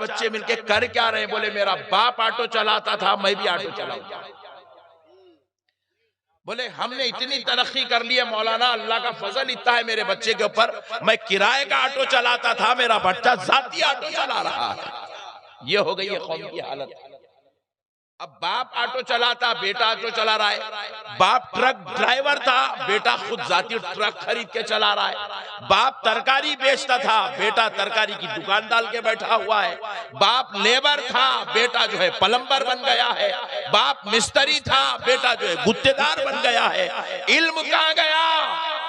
بچے مل کے کر کیا رہے ہیں؟ بولے میرا باپ آٹو چلاتا تھا، میں بھی آٹو چلاؤں گا۔ بولے ہم نے اتنی ترقی کر لی ہے مولانا، اللہ کا فضل اتنا ہے میرے بچے کے اوپر، میں کرائے کا آٹو چلاتا تھا، میرا بچہ ذاتی آٹو چلا رہا ہے۔ یہ ہو گئی ہے قوم کی حالت۔ اب باپ آٹو چلاتا، بیٹا آٹو چلا رہا ہے۔ باپ ٹرک ڈرائیور تھا، بیٹا خود ذاتی ٹرک خرید کے چلا رہا ہے۔ باپ ترکاری بیچتا تھا، بیٹا ترکاری کی دکان ڈال کے بیٹھا ہوا ہے۔ باپ لیبر تھا، بیٹا جو ہے پلمبر بن گیا ہے۔ باپ مستری تھا، بیٹا جو ہے گتے دار بن گیا ہے۔ علم کہاں گیا؟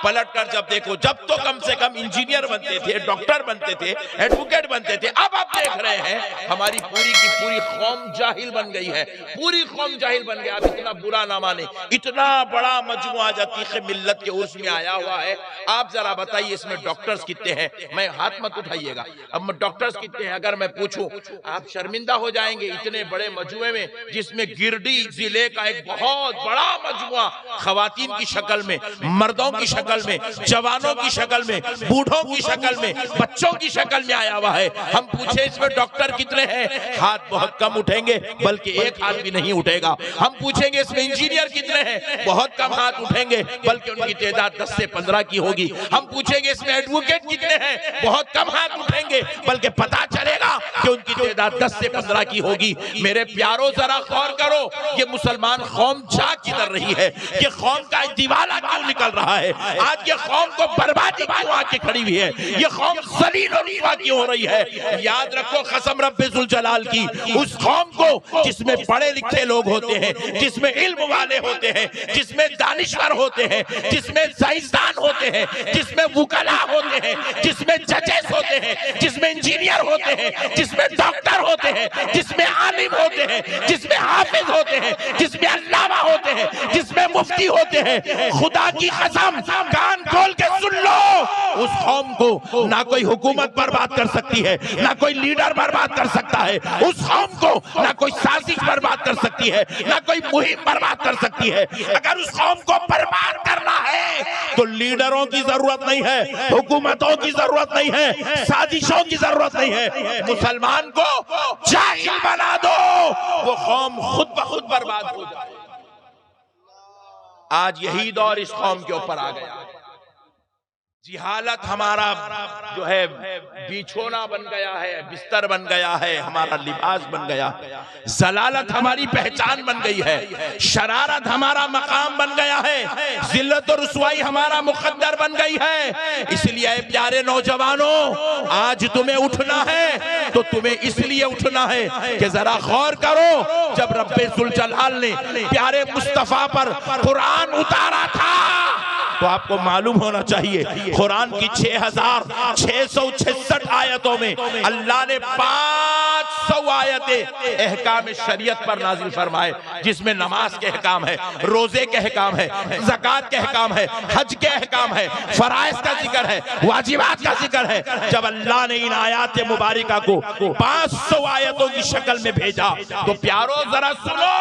پلٹ کر جب دیکھو، جب تو کم سے کم انجینئر بنتے تھے، ڈاکٹر بنتے تھے، ایڈوکیٹ بنتے تھے، اب آپ دیکھ رہے ہیں ہماری پوری کی پوری قوم جاہل بن گئی ہے، پوری قوم جاہل بن گیا۔ اب اتنا برا نہ مانے، اتنا بڑا مجموعہ عتیق ملت کے عرس میں آیا ہوا ہے، آپ ذرا بتائیے اس میں ڈاکٹرز کتنے ہیں؟ میں ہاتھ مت اٹھائیے گا، اب ڈاکٹرز کتنے ہیں اگر میں پوچھوں آپ شرمندہ ہو جائیں گے۔ اتنے بڑے مجموعے میں جس میں گرڈی ضلع کا ایک بہت بڑا مجموعہ خواتین کی شکل میں، مردوں کی شکل میں، جوانوں کی شکل میں، بوڑھوں کی شکل میں، بچوں کی شکل میں آیا ہوا ہے، ہم پوچھیں اس میں ڈاکٹر کتنے ہیں؟ ہاتھ بہت کم اٹھیں گے، بلکہ ایک ہاتھ بھی نہیں اٹھے گا۔ ہم پوچھیں گے اس میں انجینئر کتنے ہیں؟ بہت کم ہاتھ اٹھیں گے، بلکہ ان کی تعداد 10 سے 15 کی ہوگی۔ ہم پوچھیں گے اس میں ایڈوکیٹ کتنے ہیں؟ بہت کم ہاتھ اٹھیں گے، بلکہ پتا چلے گا کہ ان کی تعداد 10 سے 15 کی ہوگی۔ میرے پیاروں ذرا غور کرو، یہ مسلمان قوم جا کدھر رہی ہے؟ یہ قوم کا دیوالہ کیوں نکل رہا ہے؟ آج یہ قوم کو بربادی کیوں آ کے کھڑی ہوئی ہے؟ یہ قوم ذلیل و رسوا کیوں ہو رہی ہے؟ یاد رکھو قسم رب ذوالجلال کی، اس قوم کو جس میں پڑھے لکھے لوگ ہوتے ہیں، جس میں علم والے ہوتے ہیں، جس میں دانشور ہوتے ہیں، جس میں سائنسدان ہوتے ہیں، جس میں وکلاء ہوتے ہیں، جس میں ججز ہوتے ہیں، جس میں انجینئر ہوتے ہیں، جس میں ڈاکٹر ہوتے ہیں، جس میں عالم ہوتے ہیں، جس میں حافظ ہوتے ہیں، جس میں علامہ ہوتے ہیں، جس میں مفتی ہوتے ہیں، خدا کی قسم کان کھول کے سن لو، اس قوم کو نہ کوئی حکومت برباد کر سکتی ہے، نہ کوئی لیڈر برباد کر سکتا ہے، اس قوم کو نہ کوئی سازش برباد کر سکتی ہے، نہ کوئی مہم برباد کر سکتی ہے۔ اگر اس قوم کو برباد کرنا ہے تو لیڈروں کی ضرورت نہیں ہے، حکومتوں کی ضرورت نہیں ہے، سازشوں کی ضرورت نہیں ہے، مسلمان کو جاہل بنا دو، وہ قوم خود بخود برباد ہو جائے۔ آج یہی دور اس قوم کے اوپر آ گیا۔ جہالت ہمارا جو ہے بیچھونا بن گیا ہے، بستر بن گیا ہے، ہمارا لباس بن گیا ہے، ضلالت ہماری پہچان بن گئی ہے، شرارت ہمارا مقام بن گیا ہے، ذلت و رسوائی ہمارا مقدر بن گئی ہے۔ اس لیے اے پیارے نوجوانوں، آج تمہیں اٹھنا ہے تو تمہیں اس لیے اٹھنا ہے کہ ذرا غور کرو، جب رب ذوالجلال نے پیارے مصطفیٰ پر قرآن اتارا تھا تو آپ کو معلوم ہونا چاہیے قرآن کی 6666 آیتوں میں اللہ نے 500 آیتیں احکام شریعت پر نازل فرمائے، جس میں نماز کے احکام ہے، روزے کے احکام ہے، زکوٰۃ کے احکام ہے، حج کے احکام ہے، فرائض کا ذکر ہے، واجبات کا ذکر ہے۔ جب اللہ نے ان آیات مبارکہ کو 500 آیتوں کی شکل میں بھیجا تو پیارو ذرا سنو،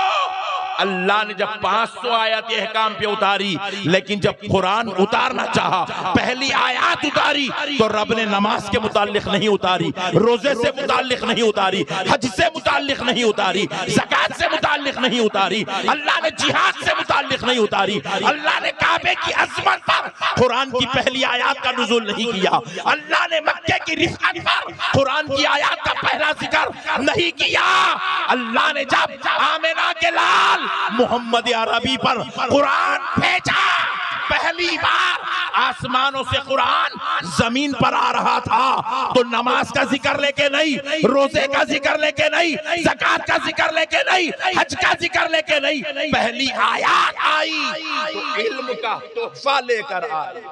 اللہ نے جب 500 آیات احکام پہ اتاری، لیکن جب قرآن اتارنا چاہا، پہلی آیات اتاری تو رب نے نماز کے متعلق نہیں اتاری، روزے سے متعلق نہیں اتاری، حج سے متعلق نہیں اتاری، زکوٰۃ سے متعلق نہیں اتاری، اللہ نے جہاد سے متعلق نہیں اتاری، اللہ نے کعبے کی عظمت پر قرآن کی پہلی آیات کا نزول نہیں کیا، اللہ نے مکے کی رفعت پر قرآن کی آیات کا پہلا ذکر نہیں کیا۔ اللہ نے جب آمنہ کے لال محمد عربی پر قرآن بھیجا، پہلی بار آسمانوں سے قرآن زمین پر آ رہا تھا تو نماز کا ذکر لے کے نہیں، روزے کا ذکر لے کے نہیں، زکوٰۃ کا ذکر لے کے نہیں، حج کا ذکر لے کے نہیں، پہلی آیات آئی تو علم کا تحفہ لے کر آئی،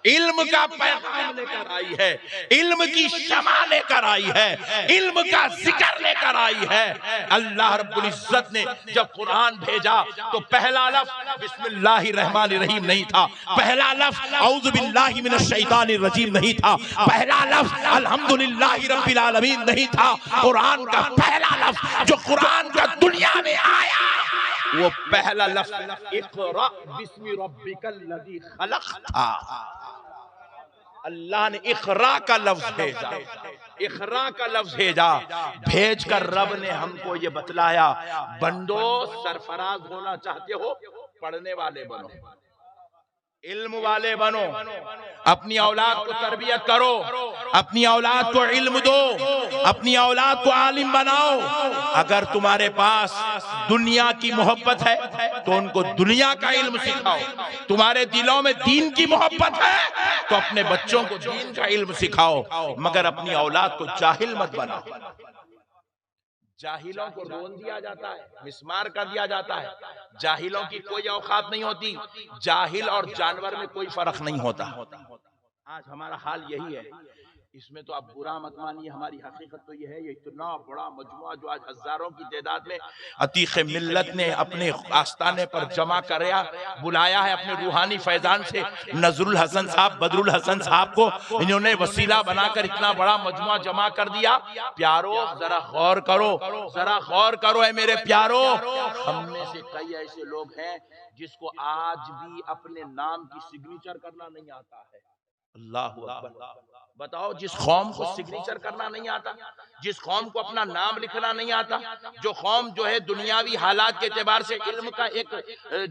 علم کا پیغام لے کر آئی ہے، علم کی شمع لے کر آئی ہے، علم کا ذکر لے کر آئی ہے۔ اللہ رب العزت نے جب قرآن بھیجا تو پہلا لفظ بسم اللہ الرحمن الرحیم نہیں تھا، پہلا لفظ اعوذ باللہ من الشیطان الرجیم نہیں تھا، پہلا لفظ الحمدللہ رب العالمین نہیں تھا۔ قرآن کا پہلا لفظ جو قرآن کا دنیا میں آیا وہ پہلا لفظ اقرأ بسم ربک الذی خلق تھا۔ اللہ نے اقرا کا لفظ بھیجا، اقرا کا لفظ بھیجا، بھیج کر رب نے ہم کو یہ بتلایا، بندو سرفراز ہونا چاہتے ہو پڑھنے والے بنو، علم والے بنو، اپنی اولاد کو تربیت کرو، اپنی اولاد کو علم دو، اپنی اولاد کو عالم بناؤ۔ اگر تمہارے پاس دنیا کی محبت ہے تو ان کو دنیا کا علم سکھاؤ، تمہارے دلوں میں دین کی محبت ہے تو اپنے بچوں کو دین کا علم سکھاؤ، مگر اپنی اولاد کو جاہل مت بناؤ۔ جاہلوں کو رون دیا جاتا ہے، مسمار کر دیا جاتا ہے، جاہلوں کی کوئی اوقات نہیں ہوتی، جاہل اور جانور میں کوئی فرق نہیں ہوتا۔ آج ہمارا حال یہی ہے، اس میں تو آپ برا مت مانیے، ہماری حقیقت تو یہ ہے، یہ اتنا بڑا مجموعہ جو آج ہزاروں کی تعداد میں عتیق ملت نے اپنے آستانے پر جمع کریا، بلایا ہے اپنے روحانی فیضان سے، نظر الحسن صاحب، بدر الحسن صاحب کو انہوں نے وسیلہ بنا کر اتنا بڑا مجموعہ جمع کر دیا۔ پیارو ذرا غور کرو، ذرا غور کرو اے میرے پیارو، ہم میں سے کئی ایسے لوگ ہیں جس کو آج بھی اپنے نام کی سگنیچر کرنا نہیں آتا ہے۔ اللہ اکبر، بتاؤ جس قوم کو سگنیچر کرنا نہیں آتا، جس قوم کو اپنا نام لکھنا نہیں آتا، جو قوم جو ہے دنیاوی حالات کے اعتبار سے علم کا ایک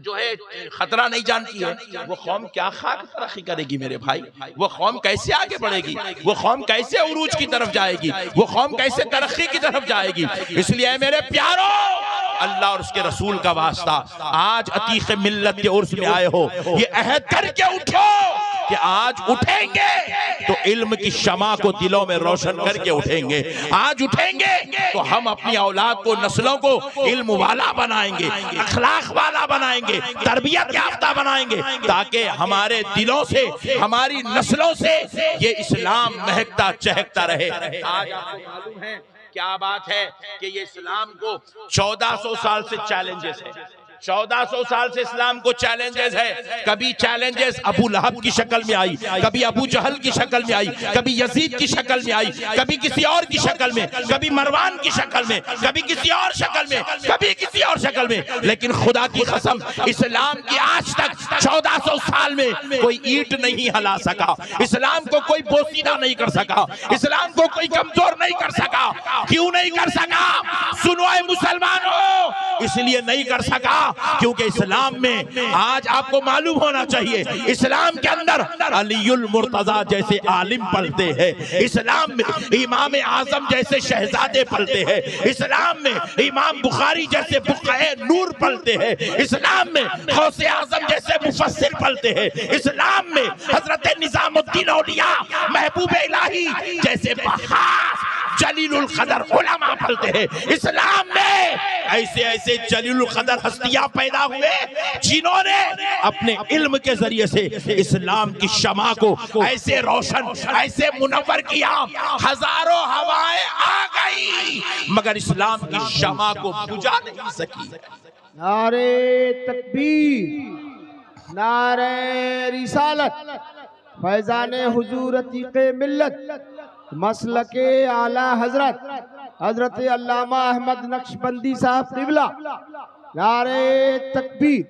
جو ہے خطرہ نہیں جانتی ہے، وہ قوم کیا خاک ترقی کرے گی میرے بھائی؟ وہ قوم کیسے آگے بڑھے گی؟ وہ قوم کیسے عروج کی طرف جائے گی؟ وہ قوم کیسے ترقی کی طرف جائے گی؟ اس لیے میرے پیارو، اللہ اور اس کے رسول کا واسطہ، آج عتیق ملت کے عرس میں آئے ہو، یہ عہد کر کے اٹھو کہ آج اٹھیں گے تو علم کی شمع کو دلوں میں روشن کر کے اٹھیں گے، آج اٹھیں گے تو ہم اپنی اولاد کو، نسلوں کو علم والا بنائیں گے، اخلاق والا بنائیں گے، تربیت یافتہ بنائیں گے، تاکہ ہمارے دلوں سے، ہماری نسلوں سے یہ اسلام مہکتا چہکتا رہے۔ آج آپ کو معلوم ہے کیا بات ہے کہ یہ اسلام کو 1400 سال سے چیلنجز ہے، 1400 سال سے اسلام کو چیلنجز ہے۔ کبھی چیلنجز ابو لہب کی شکل میں آئی، کبھی ابو جہل کی شکل میں آئی، کبھی یزید کی شکل میں آئی، کبھی کسی اور کی شکل میں، کبھی مروان کی شکل میں، کبھی کسی اور شکل میں، کبھی کسی اور شکل میں، لیکن خدا کی قسم اسلام کی آج تک 1400 سال میں کوئی اینٹ نہیں ہلا سکا، اسلام کو کوئی بوسیدہ نہیں کر سکا، اسلام کو کوئی کمزور نہیں کر سکا۔ کیوں نہیں کر سکا؟ سنو اے مسلمانوں، اس لیے نہیں کر سکا کیونکہ اسلام میں آج آپ کو معلوم ہونا چاہیے، اسلام کے اندر علی المرتضیٰ جیسے عالم پلتے ہیں، اسلام میں امام اعظم جیسے شہزادے پلتے ہیں، اسلام میں امام بخاری جیسے بقعہ نور پلتے ہیں، اسلام میں غوث اعظم جیسے مفسر پلتے ہیں، اسلام میں حضرت نظام الدین اولیاء محبوب الہی جیسے بحاس جلیل القدر علماء پلتے ہیں۔ اسلام میں ایسے ایسے جلیل القدر ہستیاں پیدا ہوئے جنہوں نے اپنے علم کے ذریعے سے اسلام کی شمع کو ایسے روشن، ایسے منور کیا، ہزاروں ہوائیں آ گئی مگر اسلام کی شمع کو بجھا نہیں سکی۔ نعرہ تکبیر، نعرہ رسالت، فیضان حضور عتیق ملت، مسلک اعلی حضرت حضرت علامہ احمد نقشبندی صاحب قبلہ، نعرہ تکبیر۔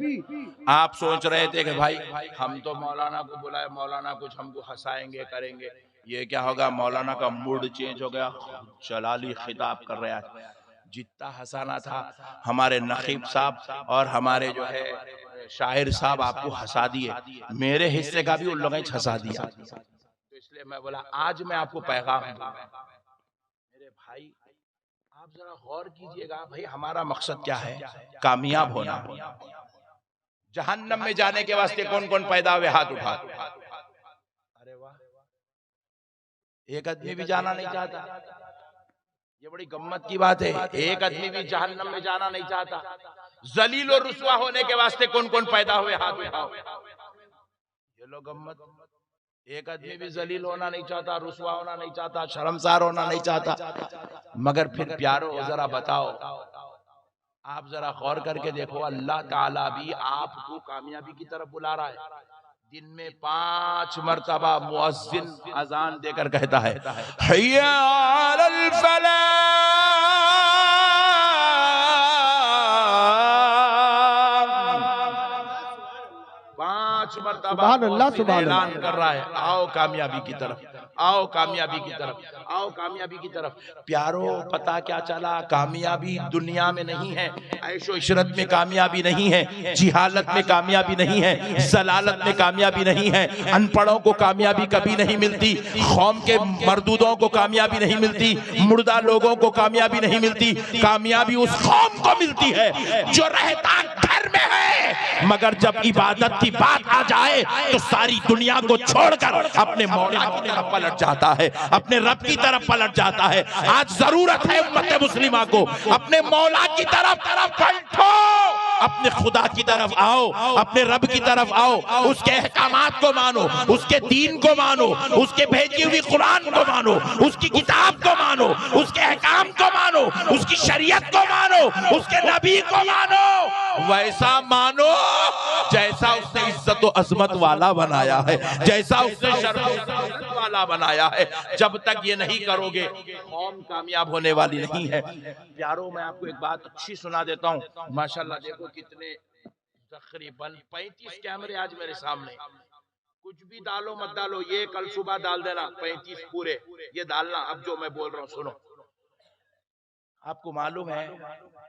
آپ سوچ رہے تھے کہ بھائی ہم تو مولانا کو بلائے، مولانا کچھ ہم کو ہنسائیں گے، کریں گے، یہ کیا ہوگا؟ مولانا کا موڈ چینج ہو گیا، جلالی خطاب کر رہا ہے۔ جتنا ہنسانا تھا ہمارے نقیب صاحب اور ہمارے جو ہے شاعر صاحب آپ کو ہنسا دیے، میرے حصے کا بھی ان لوگوں نے ہنسا دیا۔ تو اس لیے میں بولا آج میں آپ کو پیغام دوں، میرے بھائی آپ ذرا غور کیجئے گا، بھائی ہمارا مقصد کیا ہے؟ کامیاب ہونا۔ جہنم میں جانے کے واسطے کون کون پیدا ہوئے؟ ہاتھ اٹھا۔ ارے واہ، ایک آدمی بھی جانا نہیں چاہتا، یہ بڑی گمت کی بات ہے، ایک آدمی بھی جہنم میں جانا نہیں چاہتا۔ ذلیل و رسوا ہونے کے واسطے کون کون پیدا ہوئے؟ ہاتھ اٹھاؤ۔ یہ لوگ گمت، ایک آدمی بھی ذلیل ہونا نہیں چاہتا، رسوا ہونا نہیں چاہتا، شرمسار ہونا نہیں چاہتا، مگر پھر پیارو ذرا بتاؤ، آپ ذرا غور کر کے دیکھو، اللہ تعالیٰ بھی آپ کو کامیابی کی طرف بلا رہا ہے۔ دن میں 5 مرتبہ مؤذن اذان دے کر کہتا ہے حی علی الفلاح، 5 مرتبہ سبحان اللہ سبحان اعلان اللہ. کر رہا ہے آؤ کامیابی کی طرف، آؤ کامیابی کی طرف، آؤ کامیابی کی طرف. پیارو پتا کیا چلا؟ کامیابی دنیا میں نہیں ہے، عیش و عشرت میں کامیابی نہیں ہے، جہالت میں کامیابی نہیں ہے، ضلالت میں کامیابی نہیں ہے، ان پڑھوں کو کامیابی کبھی نہیں ملتی، قوم کے مردودوں کو کامیابی نہیں ملتی، مردہ لوگوں کو کامیابی نہیں ملتی. کامیابی اس قوم کو ملتی ہے جو رہتا گھر میں ہے مگر جب عبادت کی بات آ جائے تو ساری دنیا کو چھوڑ کر اپنے مولا کی طرف پلٹ جاتا ہے، اپنے رب کی طرف پلٹ جاتا ہے. آج ضرورت ہے امت مسلمہ کو اپنے مولا کی طرف پلٹو، اپنے خدا کی طرف آؤ، اپنے رب کی طرف آؤ، اس کے احکامات کو مانو، اس کے دین کو مانو، اس کے بھیجی ہوئی قرآن کو مانو، اس کی کتاب کو مانو، اس کے احکام کو مانو، اس کی شریعت کو مانو، اس کے نبی کو مانو. ویسا مانو جیسا اس نے عزت و عظمت والا بنایا ہے، جیسا اس نے شرف و عزت والا بنایا ہے. جب تک یہ نہیں کرو گے قوم کامیاب ہونے والی نہیں ہے. پیارو میں آپ کو ایک بات اچھی سنا دیتا ہوں. ماشاءاللہ دیکھو کتنے تقریباً 35 کیمرے آج میرے سامنے. کچھ بھی ڈالو مت ڈالو، یہ کل صبح ڈال دینا 35 پورے، یہ ڈالنا. اب جو میں بول رہا ہوں سنو. آپ کو معلوم ہے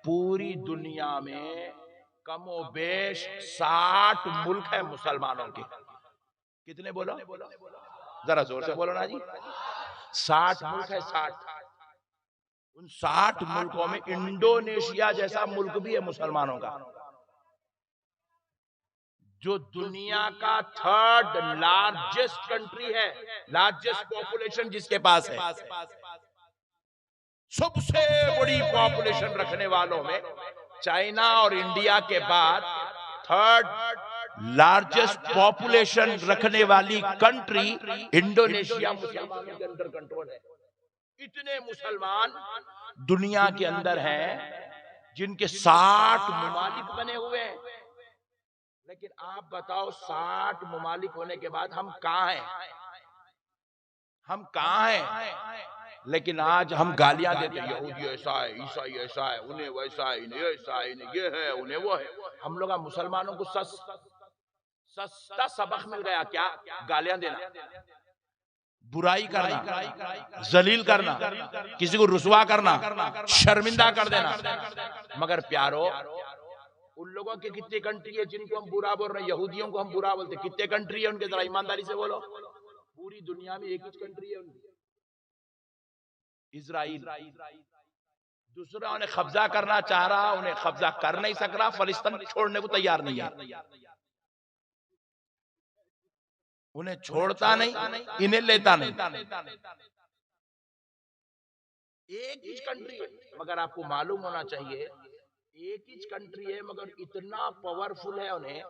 پوری دنیا میں کم و بیش 60 ملک ہے مسلمانوں کے. کتنے بولو؟ ذرا زور سے بولو نا جی. 60 ملک ہے. 60. ان 60 ملکوں میں انڈونیشیا جیسا ملک بھی ہے مسلمانوں کا، جو دنیا کا 3rd لارجسٹ کنٹری ہے، لارجسٹ پاپولیشن جس کے پاس ہے. سب سے بڑی پاپولیشن رکھنے والوں میں چائنا اور انڈیا کے بعد 3rd لارجسٹ پاپولیشن رکھنے والی کنٹری انڈونیشیا مسلمانوں کے اندر کنٹرول ہے. اتنے مسلمان دنیا کے اندر ہیں جن کے 60 ممالک بنے ہوئے ہیں. لیکن آپ بتاؤ 60 ممالک ہونے کے بعد ہم کہاں ہیں؟ ہم کہاں ہیں؟ لیکن آج ہم گالیاں دیتے ہیں، یہودی ایسا ہے، عیسائی ایسا ہے، انہیں ویسا ہے، انہیں ایسا ہے، انہیں یہ ہے، انہیں وہ ہے. ہم لوگ مسلمانوں کو سستا سبق مل گیا. کیا؟ گالیاں دینا، برائی کرنا، ذلیل کرنا، کسی کو رسوا کرنا، شرمندہ کر دینا. مگر پیارو ان لوگوں کے کتنے کنٹری ہے جن کو ہم برا بول رہے ہیں؟ یہودیوں کو ہم برا بولتے ہیں. کتنے کنٹری ہے ان کے؟ ذرا ایمانداری سے بولو. پوری دنیا میں ایک ہی کنٹری ہے ان کی، اسرائیل. دوسرا انہیں قبضہ کرنا چاہ رہا، انہیں قبضہ کر نہیں سک رہا. فلسطین چھوڑنے کو تیار نہیں ہے. انہیں چھوڑتا نہیں، انہیں لیتا نہیں. ایک ہی کنٹری ہے مگر آپ کو معلوم ہونا چاہیے ایک ہی کنٹری ہے مگر اتنا پاورفل ہے انہیں.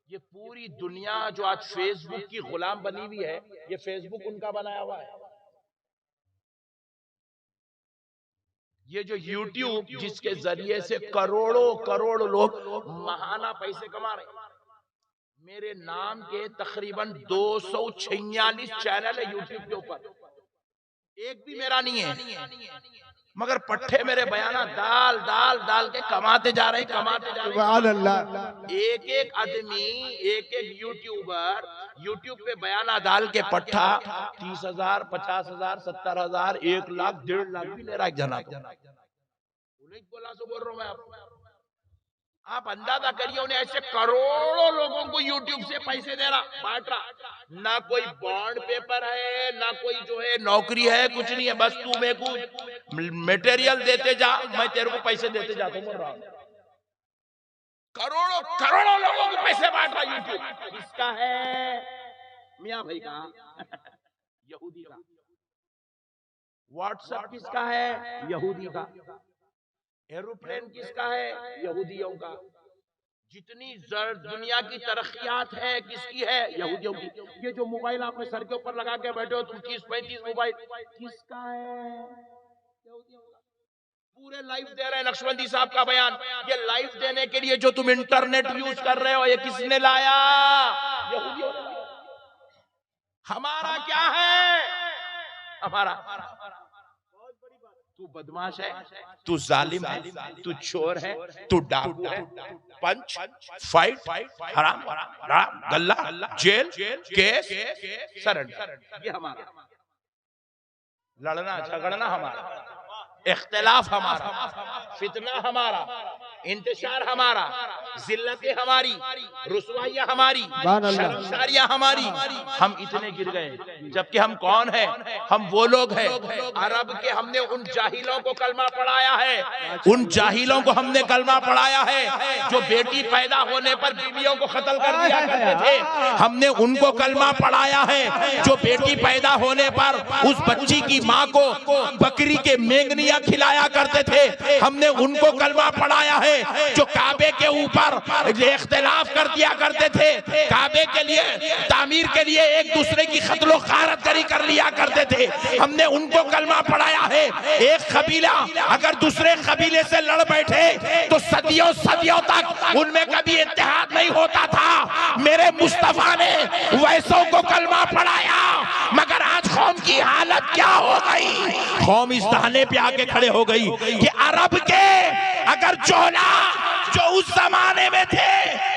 یہ پوری دنیا جو آج فیس بک کی غلام بنی ہوئی ہے، یہ فیس بک ان کا بنایا ہوا ہے. یہ جو یوٹیوب جس کے ذریعے سے کروڑوں لوگ ماہانہ پیسے کما رہے ہیں. میرے نام کے تقریباً 246 چینل ہے یوٹیوب کے اوپر، ایک بھی میرا نہیں ہے. مگر پٹھے میرے بیانات ڈال کے کماتے جا رہے ہیں. سبحان اللہ. ایک آدمی، ایک یوٹیوبر یوٹیوب پہ بیانات ڈال کے پٹھا 30,000 50,000 70,000 1 لاکھ 1.5 لاکھ بھی لے رہا ہے جنا کو. انہیں بولا سو بول رہا ہوں میں. آپ اندازہ کریے انہیں ایسے کروڑوں لوگوں کو یوٹیوب سے پیسے دے رہا، بانٹ رہا. نہ کوئی بانڈ پیپر ہے، نہ کوئی جو ہے نوکری ہے، کچھ نہیں ہے. بس تو میں کو میٹیریل دیتے جا، میں تیرے کو پیسے دیتے جاتا ہوں. بول رہا ہوں کروڑوں لوگوں کو پیسے بانٹ رہا یوٹیوب. کس کا ہے؟ میاں بھائی کا، یہودی کا. واٹس ایپ کس کا ہے؟ یہودی کا. ایروپلین کس کا ہے؟ یہودیوں کا. جتنی دنیا کی ترقیات ہے کس کی ہے؟ یہودیوں کی. یہ جو موبائل آپ نے سر کے اوپر لگا کے بیٹھے ہو تم 30-35 موبائل، کس کا ہے؟ یہودیوں کا. پورے لائف دے رہے ہیں. نقشبندی صاحب کا بیان، یہ لائف دینے کے لیے جو تم انٹرنیٹ یوز کر رہے ہو یہ کس نے لایا؟ یہودیوں نے لایا. ہمارا کیا ہے؟ ہمارا تو بدماش ہے، تو ظالم ہے، تو چور ہے، تو ڈاکو ہے، پنچ فائٹ حرام گلہ جیل کیس سرنڈر، یہ ہمارا لڑنا جھگڑنا ہمارا، اختلاف ہمارا، فتنہ ہمارا، انتشار ہمارا، ذلتیں ہماری، رسوائیاں ہماری، شرمساریاں ہماری۔ ہم اتنے گر گئے، جبکہ ہم کون ہیں؟ ہم وہ لوگ ہیں عرب کے، ہم نے ان جاہلوں کو کلمہ پڑھایا ہے، ان جاہلوں کو ہم نے کلمہ پڑھایا ہے جو بیٹی پیدا ہونے پر بیویوں کو قتل کر دیا کرتے تھے۔ ہم نے ان کو کلمہ پڑھایا ہے جو بیٹی پیدا ہونے پر اس بچی کی ماں کو بکری کے مینگنیاں کھلایا کرتے تھے۔ ہم نے ان کو کلمہ پڑھایا ہے جو کعبے کے اوپر اختلاف کر دیا کرتے تھے، کعبے کے لیے تعمیر کے لیے ایک دوسرے کی قتل و غارت گری کر لیا کرتے تھے۔ ہم نے ان کو کلمہ پڑھایا ہے، ایک قبیلہ اگر دوسرے قبیلے سے لڑ بیٹھے تو صدیوں صدیوں تک ان میں کبھی اتحاد نہیں ہوتا تھا۔ میرے مصطفیٰ نے ویسوں کو کلمہ پڑھایا، مگر آج قوم کی حالت کیا ہو گئی؟ قوم اس دہانے پہ آ کے کھڑے ہو گئی کہ عرب کے اگر جوہلا جو اس زمانے میں تھے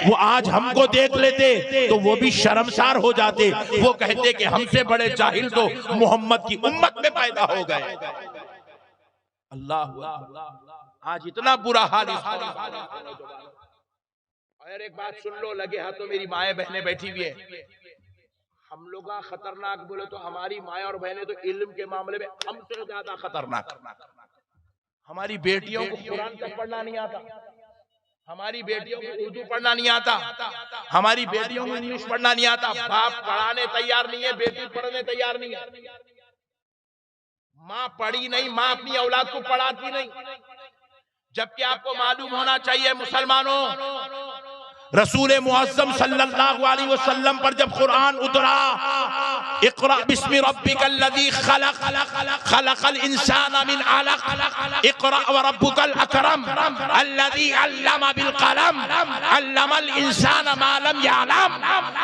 وہ آج ہم کو دیکھ لیتے تو وہ بھی شرمسار ہو جاتے، وہ کہتے کہ ہم سے بڑے جاہل تو محمد کی امت میں پیدا ہو گئے۔ اللہ آج اتنا برا حال اس قوم کا۔ اور ایک بات سن لو، لگے ہاتھوں میری مائیں بہنیں بیٹھی ہوئی ہیں، ہم لوگ خطرناک بولے تو ہماری مائیں اور بہنیں تو علم کے معاملے میں ہم سے زیادہ خطرناک۔ ہماری بیٹیوں کو قرآن تک پڑھنا نہیں آتا، ہماری بیٹیوں کو اردو پڑھنا نہیں آتا، ہماری بیٹیوں کو انگلش پڑھنا نہیں آتا۔ باپ پڑھانے تیار نہیں ہے، بیٹی پڑھنے تیار نہیں ہے۔ ماں پڑھی نہیں، ماں اپنی اولاد کو پڑھاتی نہیں، جبکہ آپ کو معلوم ہونا چاہیے مسلمانوں، رسول معظم صلی اللہ علیہ وسلم پر جب قرآن اترا، اقرأ بسم ربک الذی خلق خلق الانسان من علق اقرأ وربک الاکرم الذی علم بالقلم علم الانسان ما لم یعلم،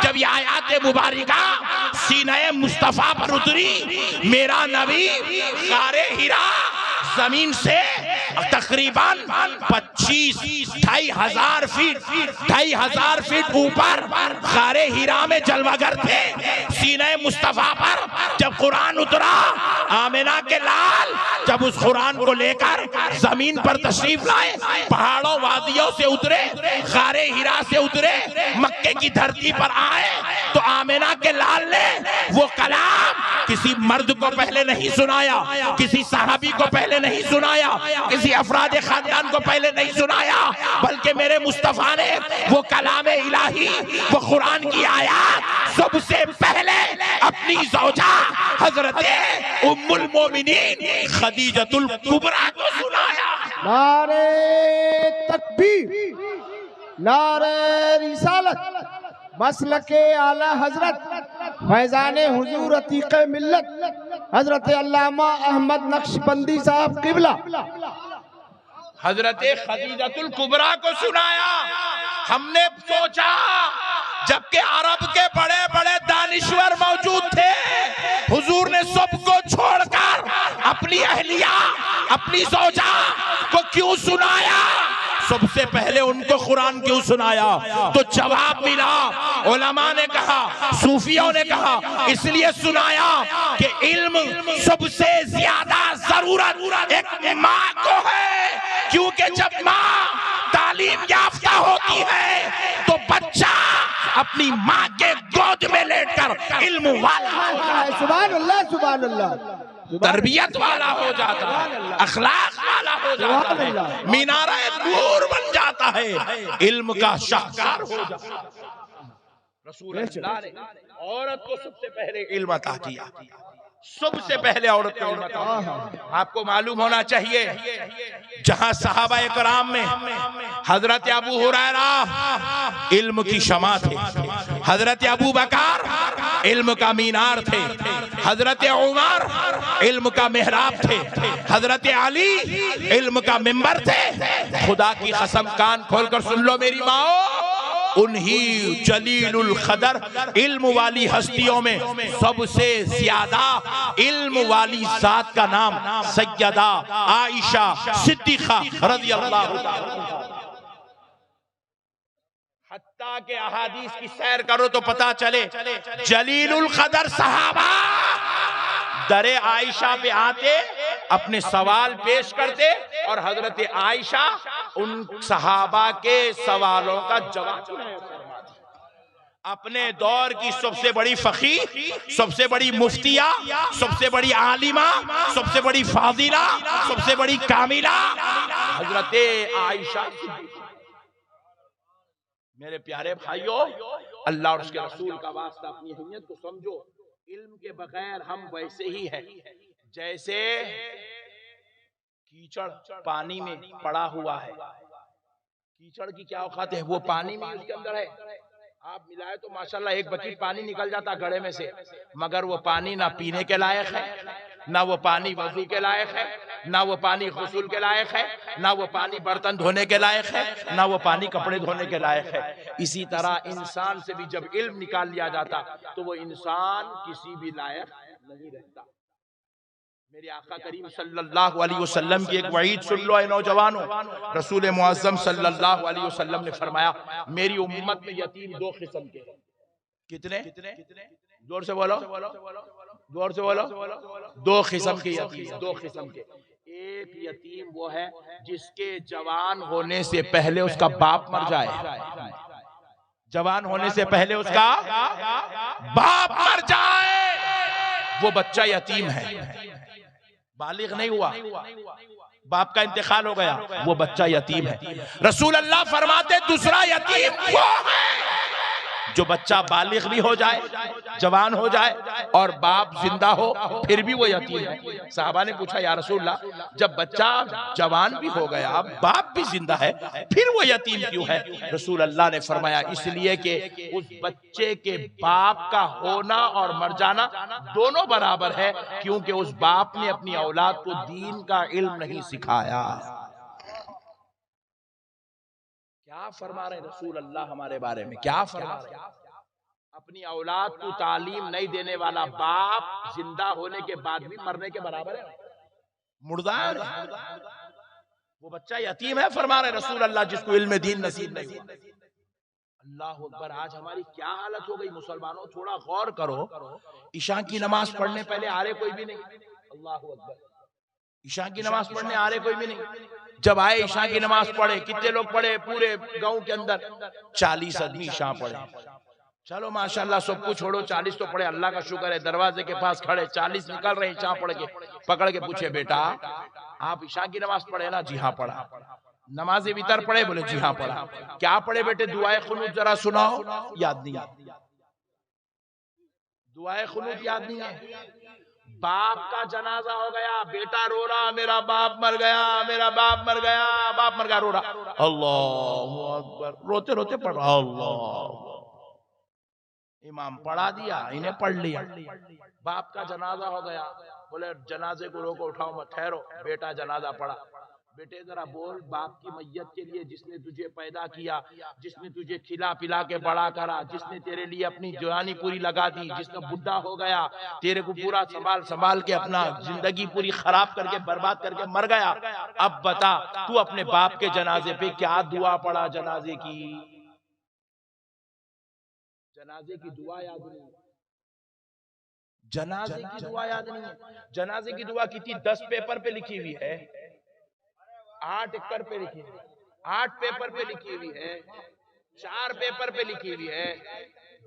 جب یہ آیات مبارکہ سینہ مصطفیٰ پر اتری، میرا نبی غار حرا زمین سے تقریباً 25,000 فیٹ اوپر غار حرا میں جلوہ گر تھے۔ سینہ مصطفیٰ پر جب قرآن اترا، آمنہ کے لال جب اس قرآن کو لے کر زمین پر تشریف لائے، پہاڑوں وادیوں سے اترے، غار حرا سے اترے، مکے کی دھرتی پر آئے، تو آمنہ کے لال نے وہ کلام کسی مرد کو پہلے نہیں سنایا، کسی صحابی کو پہلے نہیں سنایا، کسی افراد خاندان کو پہلے نہیں سنایا، بلکہ میرے مصطفیٰ نے وہ کلام الہی، وہ قرآن کی آیات سب سے پہلے اپنی زوجہ حضرت ام المومنین خدیجۃ الکبریٰ کو سنایا۔ نعرہ تکبیر، نعرہ رسالت، مسلک اعلی حضرت فیضان حضور عتیق ملت حضرت علامہ احمد نقشبندی صاحب قبلہ حضرت خدیجۃ الکبریٰ کو سنایا۔ ہم نے سوچا جبکہ عرب کے بڑے بڑے دانشور موجود تھے، حضور نے سب کو چھوڑ کر اپنی اہلیہ، اپنی زوجہ کو کیوں سنایا؟ سب سے پہلے ان کو قرآن کیوں سنایا؟ تو جواب ملا، علماء نے کہا، صوفیوں نے کہا، اس لیے سنایا کہ علم سب سے زیادہ ضرورت ایک ماں کو ہے، کیونکہ جب ماں تعلیم یافتہ ہوتی ہے تو بچہ اپنی ماں کے گود میں لیٹ کر علم والا ہو جاتا ہے، سبحان اللہ سبحان اللہ، تربیت والا ہو جاتا ہے، اخلاق والا ہو جاتا ہے، مینارہ نور بن جاتا ہے، علم کا شاہکار ہو جاتا ہے۔ رسول اللہ نے عورت کو سب سے پہلے علم عطا کیا، سب سے پہلے عورت کو علم عطا کیا۔ آپ کو معلوم ہونا چاہیے جہاں صحابہ کرام میں حضرت ابو ہریرہ علم کی شمع تھے، حضرت ابو بکر علم کا مینار تھے، حضرت عمر علم کا محراب تھے، حضرت علی علم کا منبر تھے۔ خدا کی قسم کان کھول کر سن لو میری ماں، انہی جلیل القدر علم والی ہستیوں میں سب سے زیادہ علم والی ذات کا نام سیدہ عائشہ صدیقہ رضی اللہ عنہا۔ حتیٰ کہ احادیث کی سیر کرو تو پتا چلے جلیل القدر صحابہ در عائشہ پہ آتے، اپنے سوال پیش کرتے، اور حضرت عائشہ ان صحابہ کے سوالوں کا جواب اپنے دور کی سب سے بڑی فقیہ، سب سے بڑی مفتیہ، سب سے بڑی عالمہ، سب سے بڑی فاضلہ، سب سے بڑی کاملہ حضرت عائشہ۔ میرے پیارے بھائیوں، اللہ اور اس کے رسول کا واسطہ اپنی اہمیت کو سمجھو۔ علم کے بغیر ہم ویسے ہی ہیں جیسے کیچڑ پانی میں پڑا ہوا ہے۔ کیچڑ کی کیا اوقات ہے؟ وہ پانی میں اس کے اندر ہے، آپ ملائے تو ماشاءاللہ ایک بکیٹ پانی نکل جاتا گڑھے میں سے، مگر وہ پانی نہ پینے کے لائق ہے، نہ وہ پانی وضو کے لائق ہے، نہ وہ پانی غسل کے لائق ہے، نہ وہ پانی برتن دھونے کے لائق ہے، نہ وہ پانی کپڑے دھونے کے لائق ہے۔ اسی طرح انسان سے بھی جب علم نکال لیا جاتا تو وہ انسان کسی بھی لائق نہیں رہتا۔ میرے آقا کریم صلی اللہ علیہ وسلم کی ایک وعید سن لو اے نوجوانوں۔ رسول معظم صلی اللہ علیہ وسلم نے فرمایا میری امت میں یتیم دو قسم کے ہیں۔ کتنے؟ زور سے بولو، زور سے بولو۔ دو قسم کے یتیم، دو قسم کے۔ ایک یتیم وہ ہے جس کے جوان ہونے سے پہلے اس کا باپ مر جائے، جوان ہونے سے پہلے اس کا باپ مر جائے، وہ بچہ یتیم ہے، بالغ نہیں ہوا، باپ کا انتقال ہو گیا، وہ بچہ یتیم ہے۔ رسول اللہ فرماتے دوسرا یتیم وہ ہے جو بچہ بالغ بھی ہو جائے، جوان ہو جائے اور باپ زندہ ہو پھر بھی وہ یتیم ہے۔ صحابہ نے پوچھا یا رسول اللہ جب بچہ جوان بھی ہو گیا، باپ بھی زندہ ہے، پھر وہ یتیم کیوں ہے؟ رسول اللہ نے فرمایا اس لیے کہ اس بچے کے باپ کا ہونا اور مر جانا دونوں برابر ہے، کیونکہ اس باپ نے اپنی اولاد کو دین کا علم نہیں سکھایا۔ کیا فرما رہے ہیں رسول اللہ ہمارے بارے میں؟ کیا فرما رہے ہیں؟ اپنی اولاد کو تعلیم نہیں دینے والا باپ زندہ ہونے کے بعد بھی مرنے کے برابر ہے، مردار ہے، وہ بچہ یتیم ہے۔ فرما رہے ہیں رسول اللہ جس کو علم دین نصیب نہیں ہوا۔ اللہ اکبر، آج ہماری کیا حالت ہو گئی مسلمانوں، تھوڑا غور کرو۔ عشاء کی نماز پڑھنے پہلے آ رہے کوئی بھی نہیں، اللہ اکبر، عشاء کی نماز پڑھنے آ رہے کوئی بھی نہیں۔ جب آئے عشاء کی نماز پڑھے، کتنے لوگ پڑھے؟ پورے گاؤں کے اندر 40 آدمی عشاء پڑھے۔ چلو ماشاءاللہ سب کچھ چھوڑو، 40 تو پڑھے، اللہ کا شکر ہے۔ دروازے کے پاس کھڑے 40 نکل رہے عشاء پڑھ کے، پکڑ کے پوچھے بیٹا آپ عشاء کی نماز پڑھے نا؟ جی ہاں پڑھا۔ نماز وتر پڑھے؟ بولے جی ہاں پڑھا۔ کیا پڑھے بیٹے؟ دعائے قنوت ذرا سناؤ۔ یاد نہیں ہے، دعائے قنوت یاد نہیں ہے۔ باپ کا جنازہ ہو گیا، بیٹا رو رہا میرا باپ مر گیا، میرا باپ مر گیا، باپ مر گیا، رو رہا، اللہ اکبر، روتے روتے پڑھ رہا، اللہ۔ امام پڑھا دیا، انہیں پڑھ لیا۔ باپ کا جنازہ ہو گیا، بولے جنازے کو روکو، اٹھاؤ مت، ٹھہرو، بیٹا جنازہ پڑھا۔ بیٹے ذرا بول باپ کی میت کے لیے جس نے تجھے پیدا کیا، جس نے تجھے کھلا پلا کے بڑا کرا، جس نے تیرے لیے اپنی جوانی پوری لگا دی، جس نے بڈھا ہو گیا، تیرے کو پورا سنبھال کے اپنا زندگی پوری خراب کر کے برباد کر کے مر گیا، اب بتا تو اپنے باپ کے جنازے پہ کیا دعا پڑھا؟ جنازے کی دعا یاد نہیں ہے، جنازے کی دعا یاد نہیں ہے۔ جنازے کی دعا کتنی 10 پیپر پہ لکھی ہوئی ہے، 8 ایکڑ پہ لکھی ہوئی ہے، 8 پیپر پہ لکھی ہوئی ہے، 4 پیپر پہ لکھی ہوئی ہے۔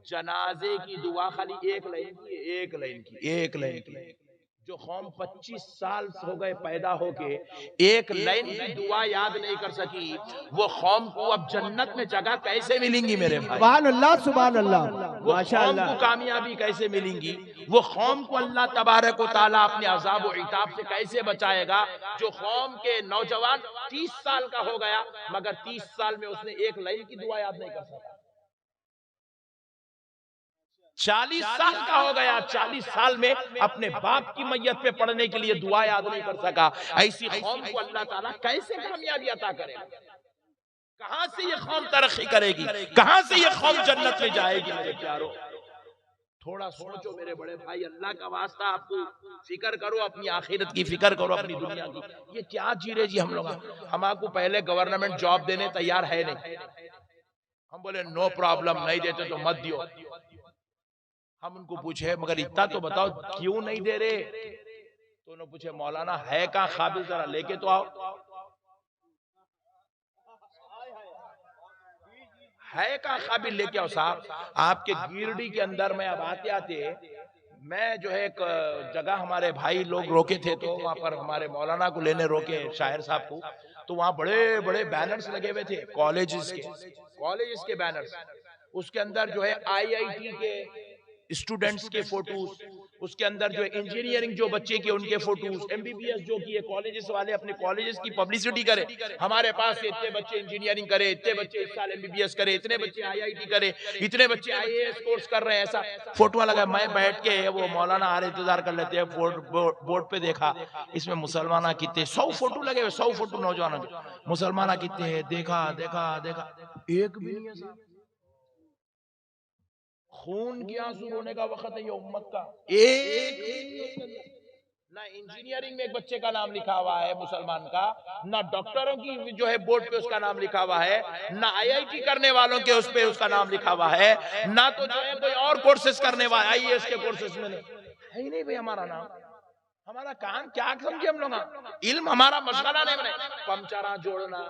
جنازے کی دعا خالی ایک لائن کی، جو قوم 25 سال ہو گئے پیدا ہو کے ایک لائن کی دعا یاد نہیں کر سکی، وہ قوم کو اب جنت میں جگہ کیسے ملیں گی میرے بھائی؟ سبحان اللہ، سبحان اللہ، وہ قوم کو کامیابی کیسے ملیں گی؟ وہ قوم کو اللہ تبارک و تعالیٰ اپنے عذاب و عتاب سے کیسے بچائے گا جو قوم کے نوجوان 30 سال کا ہو گیا مگر 30 سال میں اس نے ایک لائن کی دعا یاد نہیں کر سکا؟ 40 سال کا ہو گیا، 40 سال میں اپنے باپ کی میت پہ پڑھنے کے لیے دعا یاد نہیں کر سکا۔ ایسی قوم کو اللہ تعالیٰ کیسے کامیابی عطا کرے گا؟ کہاں سے یہ قوم ترقی کرے گی؟ کہاں سے یہ قوم جنت میں جائے گی؟ میرے پیارو تھوڑا سوچو میرے بڑے بھائی، اللہ کا واسطہ آپ کو فکر کرو، اپنی آخرت کی فکر کرو، اپنی دنیا کی۔ یہ کیا جی رہے جی ہم لوگ؟ ہم آپ کو پہلے گورنمنٹ جاب دینے تیار ہے نہیں، ہم بولے نو پرابلم، نہیں دیتے تو مت دیو۔ ہم ان کو پوچھے مگر اتنا تو بتاؤ کیوں نہیں دے رہے؟ تو انہوں نے پوچھے مولانا ہے کہاں قابل، ذرا لے کے تو آؤ۔ ہے کہاں قابل، لے کے آؤ صاحب۔ آپ کے گیرڈی کے اندر میں اب آتے آتے میں جو ہے ایک جگہ ہمارے بھائی لوگ روکے تھے، تو وہاں پر ہمارے مولانا کو لینے روکے، شاعر صاحب کو، تو وہاں بڑے بڑے بینرز لگے ہوئے تھے کالجز کے بینرز۔ اس کے اندر جو ہے IIT کے اسٹوڈنٹس کے فوٹوز، اس کے اندر جو انجینئرنگ جو بچے کے ان کے فوٹوز، MBBS جو کیے، کالجز والے اپنے کالجز کی پبلسٹی کرے، ہمارے پاس اتنے بچے انجینئرنگ کرے، اتنے بچے اس سال MBBS کرے، اتنے بچے IIT کرے، اتنے بچے IAS کورس کر رہے ہیں، ایسا فوٹو لگا۔ میں بیٹھ کے وہ مولانا آ رہے انتظار کر لیتے ہیں، بورڈ پہ دیکھا اس میں مسلمانہ کتنے، 100 فوٹو لگے ہوئے، 100 فوٹو نوجوانوں کے، مسلمانہ کتنے ہیں، دیکھا دیکھا دیکھا، ایک بھی نہیں ہے صاحب۔ خون کی آنسو رونے کا وقت ہے یہ امت کا، ایک نہ انجینئرنگ میں ایک بچے کا نام لکھا ہوا ہے مسلمان کا، نہ ڈاکٹروں کی جو ہے بورڈ پہ اس کا نام لکھا ہوا ہے، نہ IIT کرنے والوں کے اس پہ اس کا نام لکھا ہوا ہے، نہ تو جو ہے کوئی اور کورسز کرنے والے IAS کے کورسز میں ہے ہی نہیں بھئی ہمارا نام۔ ہمارا کام کیا سمجھے ہم لوگ؟ علم ہمارا مشغلہ نہیں بنے، پمچراں جوڑنا،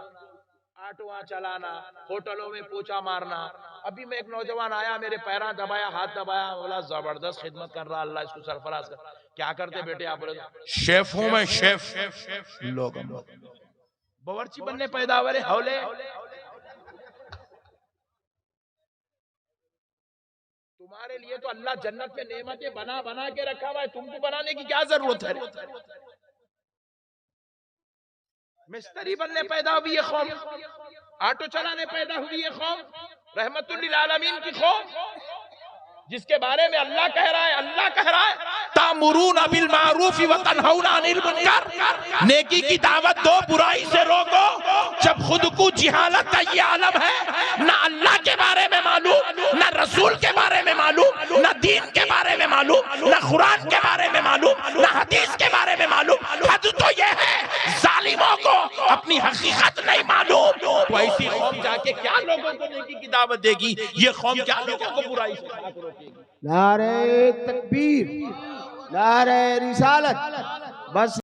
آٹواں چلانا، ہوٹلوں میں پوچھا مارنا۔ ابھی میں ایک نوجوان آیا، میرے پیراں دبایا، ہاتھ دبایا، بولا زبردست خدمت کر رہا، اللہ اس کو سرفراز کر۔ کیا کرتے بیٹے آپ؟ بولے شیف ہوں میں، شیف۔ لوگ باورچی بننے پیدا ہوئے ہولے۔ تمہارے لیے تو اللہ جنت میں نعمتیں بنا کے رکھا ہوا ہے، تم کو بنانے کی کیا ضرورت ہے؟ مستری بننے پیدا ہوئی یہ قوم، آٹو چلانے پیدا ہوئی یہ قوم، رحمت للعالمین کی قوم، جس کے بارے میں اللہ کہہ رہا ہے تامرون بالمعروف وتنہون عن المنکر، نیکی کی دعوت دو، برائی سے روکو۔ جب خود کو جہالت کا یہ عالم ہے، نہ اللہ کے بارے میں معلوم، نہ رسول کے بارے میں معلوم، نہ دین کے بارے میں معلوم، نہ قرآن کے بارے میں معلوم، نہ حدیث کے بارے میں معلوم، حد تو یہ ہے ظالموں کو اپنی حقیقت نہیں معلوم، تو ایسی قوم جا کے کیا لوگوں کو نیکی کی دعوت دے گی؟ یہ قوم کیا لوگوں کو برائی سے روکے گی؟ نعرہ تکبیر، نعرہ رسالت، بس